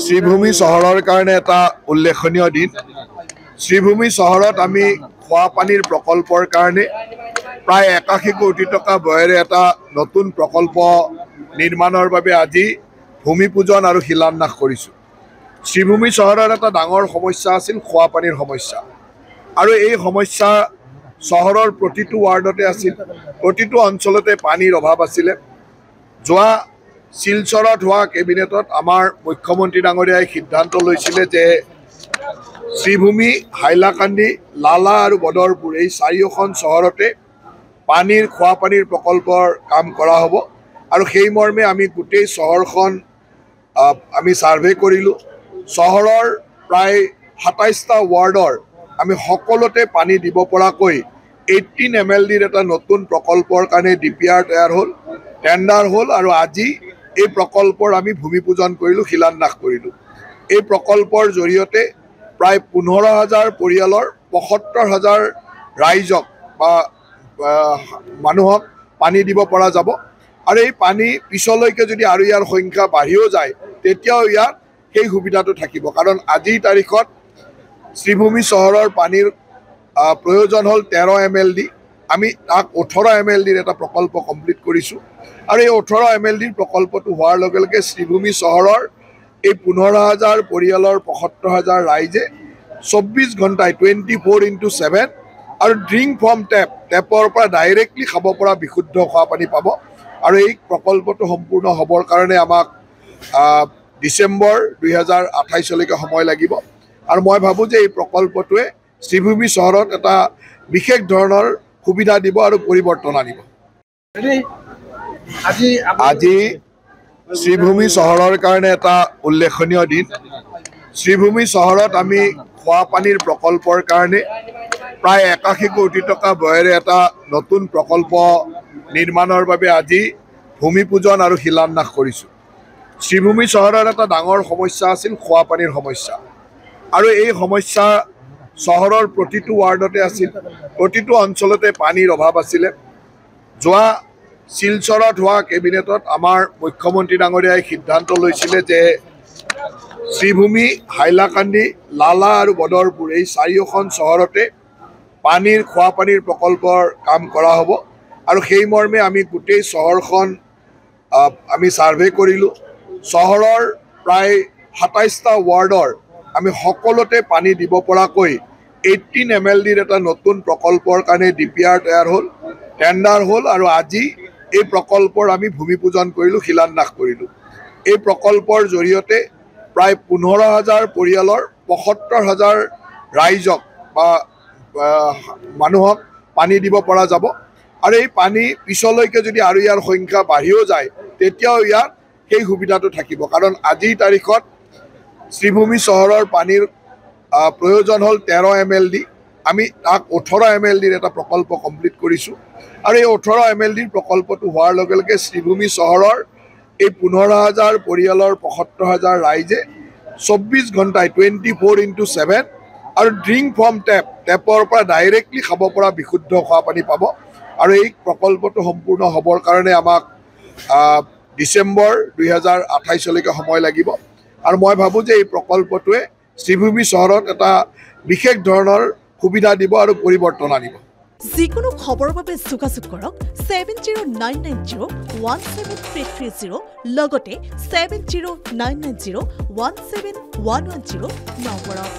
শ্ৰীভূমি চহৰৰ কাৰণে এটা উল্লেখনীয় দিন। শ্ৰীভূমি চহৰত আমি খোৱা পানীৰ প্ৰকল্পৰ কাৰণে প্ৰায় ৮১ কোটি টকা ব্যয়েৰে এটা নতুন প্ৰকল্প নিৰ্মাণৰ বাবে আজি ভূমি পূজন আৰু শিলান্যাস কৰিছোঁ। শ্ৰীভূমি চহৰৰ এটা ডাঙৰ সমস্যা আছিল খোৱা পানীৰ সমস্যা, আৰু এই সমস্যা চহৰৰ প্ৰতিটো ৱাৰ্ডতে আছিল, প্ৰতিটো অঞ্চলতে পানীৰ অভাৱ আছিলে। যোৱা শিলচৰত হোৱা কেবিনেটত আমাৰ মুখ্যমন্ত্ৰী ডাঙৰীয়াই সিদ্ধান্ত লৈছিলে যে শ্ৰীভূমি, হাইলাকান্দি, লালা আৰু বদৰপুৰ এই চাৰিওখন চহৰতে খোৱা পানীৰ প্ৰকল্পৰ কাম কৰা হ'ব। আৰু সেই মৰ্মে আমি গোটেই চহৰখন আমি ছাৰ্ভে কৰিলোঁ। চহৰৰ প্ৰায় ২৭টা ৱাৰ্ডৰ আমি সকলোতে পানী দিব পৰাকৈ 18 MLDৰ এটা নতুন প্ৰকল্পৰ কাৰণে DPR তৈয়াৰ হ'ল, টেণ্ডাৰ হ'ল, আৰু আজি এই প্ৰকল্পৰ আমি ভূমি পূজন কৰিলোঁ, শিলান্যাস কৰিলোঁ। এই প্ৰকল্পৰ জৰিয়তে প্ৰায় 15,000 পৰিয়ালৰ 75,000 ৰাইজক বা মানুহক পানী দিব পৰা যাব। আৰু এই পানী পিছলৈকে যদি আৰু ইয়াৰ সংখ্যা বাঢ়িও যায় তেতিয়াও ইয়াত সেই সুবিধাটো থাকিব, কাৰণ আজিৰ তাৰিখত শ্ৰীভূমি চহৰৰ পানীৰ প্ৰয়োজন হ'ল 13 MLD। আমি তাক 18 MLDৰ এটা প্ৰকল্প কমপ্লিট কৰিছোঁ, আৰু এই 18 MLDৰ প্ৰকল্পটো হোৱাৰ লগে লগে শ্ৰীভূমি চহৰৰ এই 15,000 পৰিয়ালৰ 75,000 ৰাইজে 24 ঘণ্টাই 24x7 আৰু ড্ৰিংক ফ্ৰম টেপৰ পৰা ডাইৰেক্টলি খাব পৰা বিশুদ্ধ খোৱা পানী পাব। আৰু এই প্ৰকল্পটো সম্পূৰ্ণ হ'বৰ কাৰণে আমাক ডিচেম্বৰ 2028লৈকে সময় লাগিব। আৰু মই ভাবোঁ যে এই প্ৰকল্পটোৱে শ্ৰীভূমি চহৰত এটা বিশেষ ধৰণৰ সুবিধা দিব আৰু পৰিৱৰ্তন আনিব। আজি শ্ৰীভূমি চহৰৰ কাৰণে এটা উল্লেখনীয় দিন। শ্ৰীভূমি চহৰত আমি খোৱা পানীৰ প্ৰকল্পৰ কাৰণে প্ৰায় ৮১ কোটি টকা ব্যয়েৰে এটা নতুন প্ৰকল্প নিৰ্মাণৰ বাবে আজি ভূমি পূজন আৰু শিলান্যাস কৰিছোঁ। শ্ৰীভূমি চহৰৰ এটা ডাঙৰ সমস্যা আছিল খোৱা পানীৰ সমস্যা, আৰু এই সমস্যা চহৰৰ প্ৰতিটো ৱাৰ্ডতে আছিল, প্ৰতিটো অঞ্চলতে পানীৰ অভাৱ আছিলে। যোৱা শিলচৰত হোৱা কেবিনেটত আমাৰ মুখ্যমন্ত্ৰী ডাঙৰীয়াই সিদ্ধান্ত লৈছিলে যে শ্ৰীভূমি, হাইলাকান্দি, লালা আৰু বদৰপুৰ এই চাৰিওখন চহৰতে খোৱা পানীৰ প্ৰকল্পৰ কাম কৰা হ'ব। আৰু সেই মৰ্মে আমি গোটেই চহৰখন আমি ছাৰ্ভে কৰিলোঁ। চহৰৰ প্ৰায় ২৭টা ৱাৰ্ডৰ আমি সকলোতে পানী দিব পৰাকৈ 18 MLDৰ এটা নতুন প্ৰকল্পৰ কাৰণে DPR তৈয়াৰ হ'ল, টেণ্ডাৰ হ'ল, আৰু আজি এই প্ৰকল্পৰ আমি ভূমি পূজন কৰিলোঁ, শিলান্যাস কৰিলোঁ। এই প্ৰকল্পৰ জৰিয়তে প্ৰায় 15,000 পৰিয়ালৰ 75,000 ৰাইজক বা মানুহক পানী দিব পৰা যাব। আৰু এই পানী পিছলৈকে যদি আৰু ইয়াৰ সংখ্যা বাঢ়িও যায় তেতিয়াও ইয়াত সেই সুবিধাটো থাকিব, কাৰণ আজিৰ তাৰিখত শ্ৰীভূমি চহৰৰ পানীৰ প্ৰয়োজন হ'ল 13 MLD। আমি তাক 18 MLDৰ এটা প্ৰকল্প কমপ্লিট কৰিছোঁ, আৰু এই 18 MLDৰ প্ৰকল্পটো হোৱাৰ লগে লগে শ্ৰীভূমি চহৰৰ এই 15,000 পৰিয়ালৰ 75,000 ৰাইজে 24 ঘণ্টাই 24x7 আৰু ড্ৰিংক ফ্ৰম টেপৰ পৰা ডাইৰেক্টলি খাব পৰা বিশুদ্ধ খোৱা পানী পাব। আৰু এই প্ৰকল্পটো সম্পূৰ্ণ হ'বৰ কাৰণে আমাক ডিচেম্বৰ 2028লৈকে সময় লাগিব। আৰু মই ভাবোঁ যে এই প্ৰকল্পটোৱে শ্ৰীভূমি চহৰত এটা বিশেষ ধৰণৰ সুবিধা দিব আৰু পৰিৱৰ্তন আনিব। যিকোনো খবৰৰ বাবে যোগাযোগ কৰক 7099017330 লগতে 7099017110 নম্বৰত।